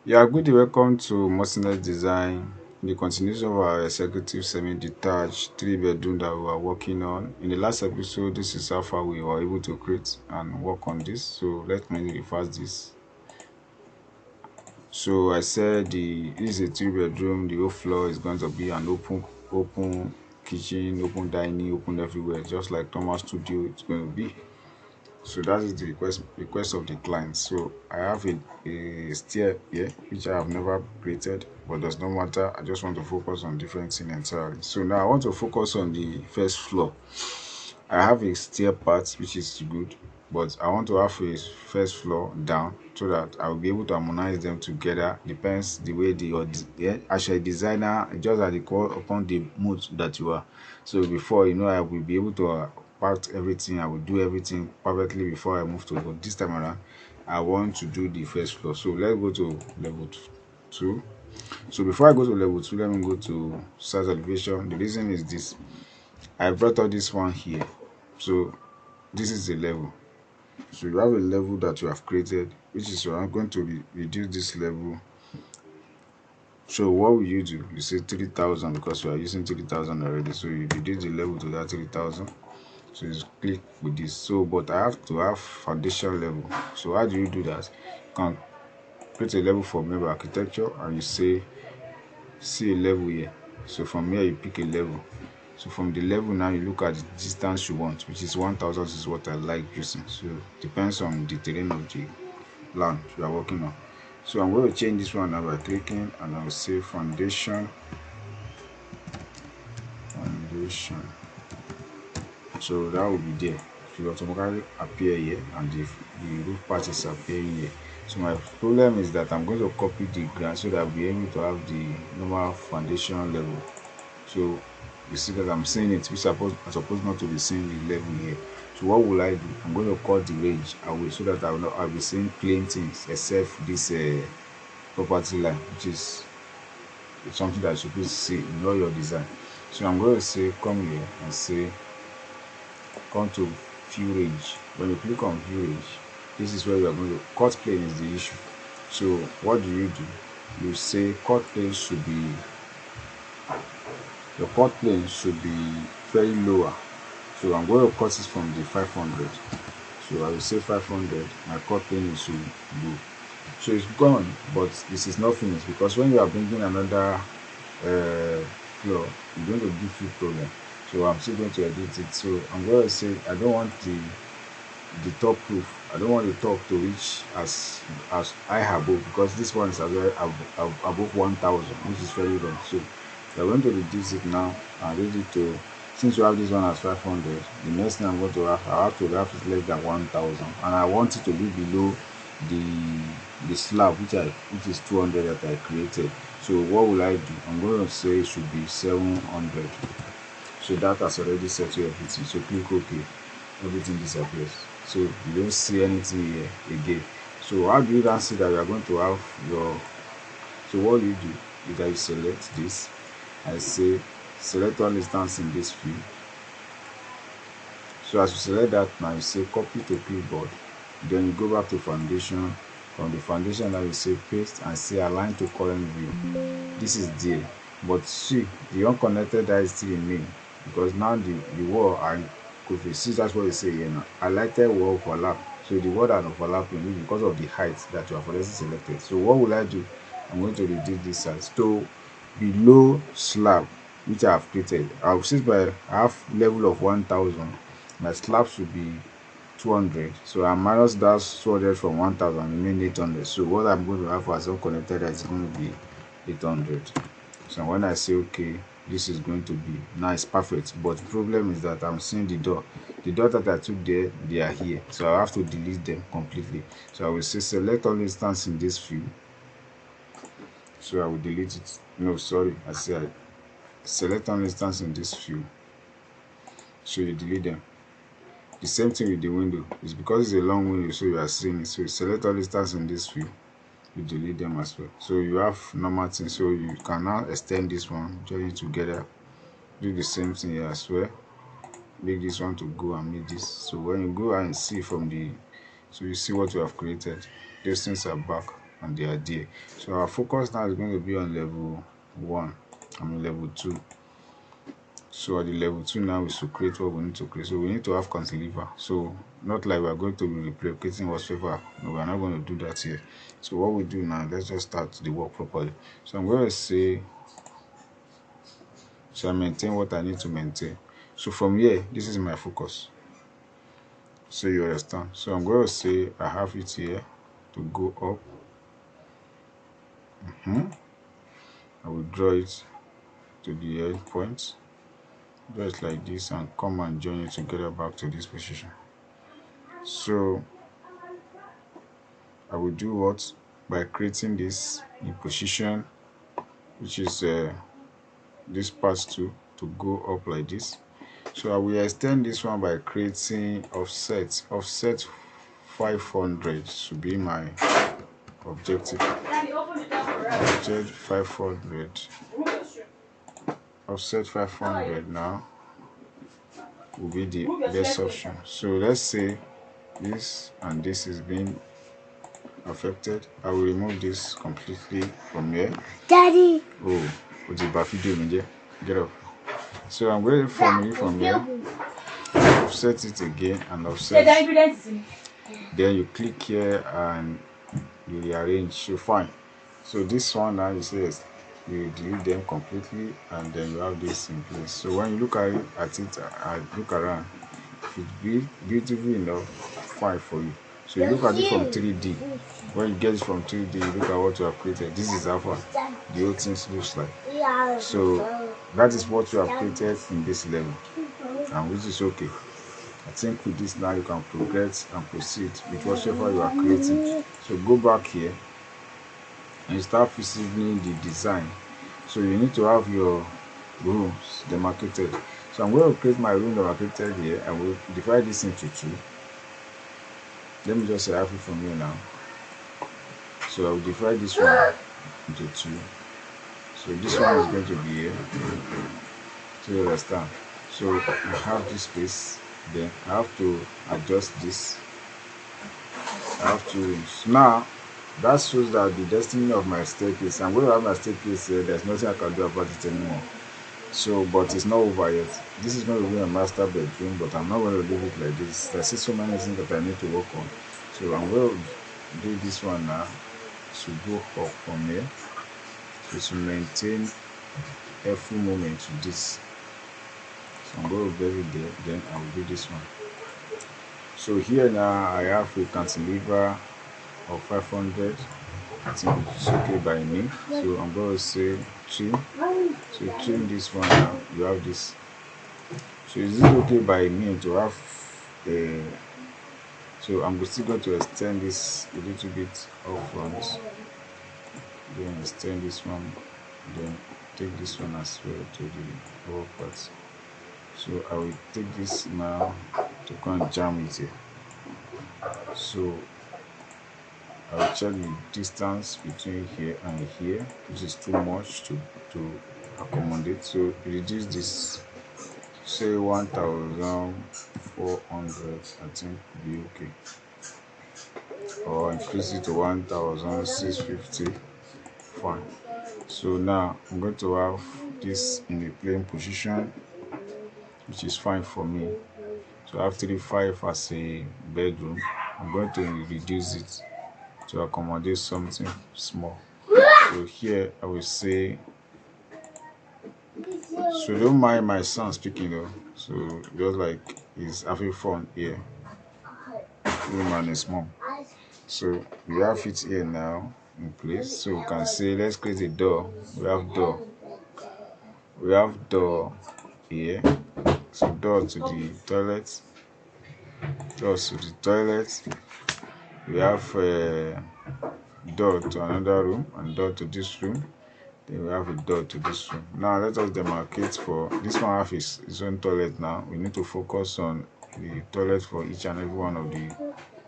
Yeah, good day. Welcome to Mercenary Design, the continuation of our executive semi-detached three-bedroom that we are working on. In the last episode, this is how far we were able to create and work on this. So let me reverse this. So I said this is a three-bedroom. The whole floor is going to be an open kitchen, open dining, open everywhere, just like Thomas Studio. It's going to be. So that is the request of the client. So I have a stair here which I have never created, but does not matter. I just want to focus on different things entirely. So now I want to focus on the first floor. I have a stair part which is good, but I want to have a first floor down so that I will be able to harmonize them together. Depends the way as a designer, just at the call upon the mood that you are. So before I will be able to pack everything. I will do everything perfectly before I move to. But this time around, I want to do the first floor. So let's go to level two. So before I go to level two, let me go to site elevation. The reason is this: I brought out this one here. So this is the level. So you have a level that you have created, which is I'm going to reduce this level. So what will you do? You say 3,000 because you are using 3,000 already. So you reduce the level to that 3,000. So you click with this. So but I have to have foundation level. So how do you do that? You can create a level for maybe architecture and you say see a level here. So from here you pick a level. So from the level now you look at the distance you want, which is 1,000 is what I like using. So depends on the terrain of the land you are working on. So I'm going to change this one now by clicking and I'll say foundation. So that will be there. It will automatically appear here and the roof part is appearing here. So my problem is that I'm going to copy the ground so that I'll be able to have the normal foundation level. So you see that I'm seeing it, which I'm supposed not to be seeing the level here. So what will I do? I'm going to cut the range away so that I'll be seeing plain things except this property line, which is something that you're supposed to see in all your design. So I'm going to say come here and say come to view range. When you click on view range, this is where you are going to cut plane is the issue. So what do? You say cut plane should be your cut plane should be very lower. So I'm going to cut it from the 500. So I will say 500. My cut plane is should be. So it's gone, but this is not finished because when you are bringing another floor, it's going to give you problem. So I'm still going to edit it. So I'm going to say I don't want the top roof. I don't want the top to reach as high above because this one is above 1,000, which is very low. So we're going to reduce it now and ready to. Since you have this one as 500, the next thing I'm going to have, I have to have it less than 1,000, and I want it to be below the slab which is 200 that I created. So what will I do? I'm going to say it should be 700. So that has already set to everything. So click OK. Everything disappears. So you don't see anything here again. So how do you then see that you are going to have your? So what you do is that you select this. I say select all instance in this view. So as you select that now, you say copy to clipboard. Then you go back to foundation. From the foundation now you say paste and say align to current view. This is there, but see the unconnected that is still remain because now the wall are could see. That's what you say here now. Highlighted wall overlap. So the wall are overlapping because of the height that you have already selected. So what will I do? I'm going to reduce this size to below slab which I have created. Since I have level of 1,000, my slab should be 200. So I minus that 200 from 1,000, remain 800. So what I'm going to have as unconnected is going to be 800. So when I say okay, this is going to be nice, perfect. But the problem is that I'm seeing the door. The door that I took there, they are here. So I have to delete them completely. So I will say select all instance in this view. So I will delete it. No, sorry, I said select all instance in this view. So you delete them. The same thing with the window. It's because it's a long window, so you are seeing it. So you select all instance in this view. You delete them as well. So you have normal things. So you can now extend this one, join it together. Do the same thing here as well. Make this one to go and make this. So when you go and see from the, so you see what you have created. Those things are back. and they are there. So our focus now is going to be on level 1. Level 2. So at the level 2 now is to create what we need to create. So we need to have cantilever. So not like we're going to be replicating whatsoever. No, we're not going to do that here. So what we do now, let's just start the work properly. So I'm going to say, so I maintain what I need to maintain. So from here, this is my focus. So you understand. So I'm going to say I have it here to go up. I will draw it to the end point, just like this, and come and join it together back to this position. So I will do what? By creating this in position, which is this part 2 to go up like this. So I will extend this one by creating offset 500 should be my objective. Object 500, offset 500 now will be the best option. So let's say this and this is being affected. I will remove this completely from here. Daddy! Oh, what's the video? Get up. So I'm going from here, offset it again and offset. Then you click here and you rearrange. So fine. So this one now is yes, you delete them completely, and then you have this in place. So when you look at it, look around, it be beautiful enough, fine for you. So you look at it from 3D. When you get it from 3D, you look at what you have created. This is how far the whole thing looks like. So that is what you have created in this level, and which is okay. I think with this now you can progress and proceed with whatever you are creating. So go back here and you start visiting the design. So you need to have your rooms demarcated. So I'm going to create my room demarcated here. I will divide this into 2. Let me just say half it from here now. So I will divide this one into 2. So this one is going to be here. So you understand. So I have this space. Then I have to adjust this. I have 2 rooms. Now that shows that the destiny of my staircase. I'm going to have my staircase here. There's nothing I can do about it anymore. So, but it's not over yet. This is going to be a master bedroom, but I'm not going to leave it like this. There's so many things that I need to work on. So I'm going to do this one now to go up from here. So to maintain a full moment to this. So I'm going to bury it there. Then I will do this one. So here now I have a cantilever of 500. I think it's okay by me. So I'm going to say trim. So trim this one now. You have this. So is it okay by me to have a? So I'm still going to extend this a little bit up front. Then extend this one. Then take this one as well to the lower part. So I will take this now to come and jam it here. So I will check the distance between here and here, which is too much to accommodate. So reduce this, say 1,400, I think will be okay. Or increase it to 1,650, fine. So now I'm going to have this in a plain position, which is fine for me. So I have 35 as a bedroom. I'm going to reduce it to accommodate something small. So here I will say, so don't mind my son speaking though. So just like he's having fun here. Him and his mom. So we have it here now in place. So we can say let's create a door. We have door. We have door here. So door to the toilet. Doors to the toilet. We have door to another room and door to this room. Then we have a door to this room. Now let us demarcate for this one. Have its own toilet now. We need to focus on the toilet for each and every one of the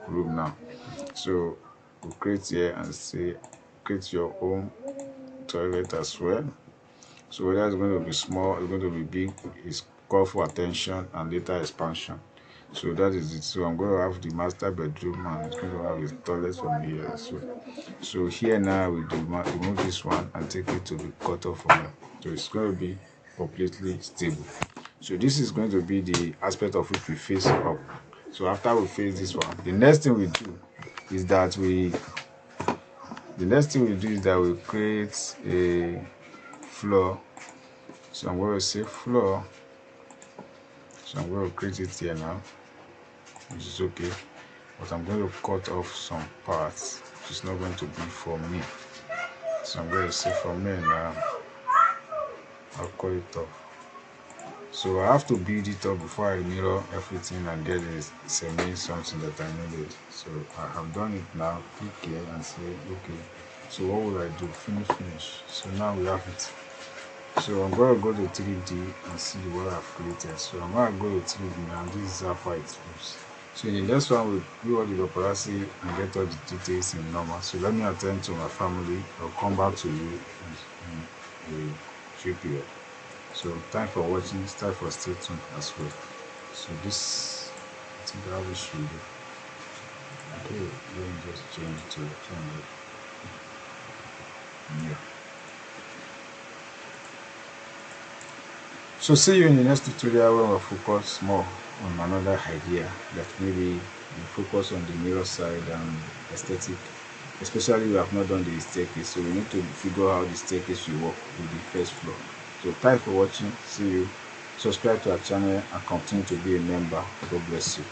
room now. So we'll create here and say create your own toilet as well. So whether it's going to be small, it's going to be big, it's call for attention and data expansion. So that is it. So I'm going to have the master bedroom, and it's going to have a toilet from here as well. So here now we do remove this one and take it to the cut off from here. So it's going to be completely stable. So this is going to be the aspect of which we face up. So after we face this one, the next thing we do is that we create a floor. So I'm going to say floor. So I'm going to create it here now, which is okay. But I'm going to cut off some parts, which is not going to be for me. So I'm going to say for me now, I'll cut it off. So I have to build it up before I mirror everything and get a semi something that I needed. So I have done it now. Click here and say okay. So what will I do? Finish. So now we have it. So I'm going to go to 3D and see what I've created. So I'm going to go to 3D now. This is how far it moves. So in the next one, we'll do all the paparazzi and get all the details in normal. So let me attend to my family. I'll come back to you in a few period. So thanks for watching. It's time for stay tuned as well. So this, I think how we should do. Okay, let me just change it to 200. Yeah. So see you in the next tutorial where we'll focus more on another idea that maybe we focus on the mirror side and aesthetic. Especially we have not done the staircase, so we need to figure out how the staircase will work with the first floor. So thanks for watching. See you. Subscribe to our channel and continue to be a member. God bless you.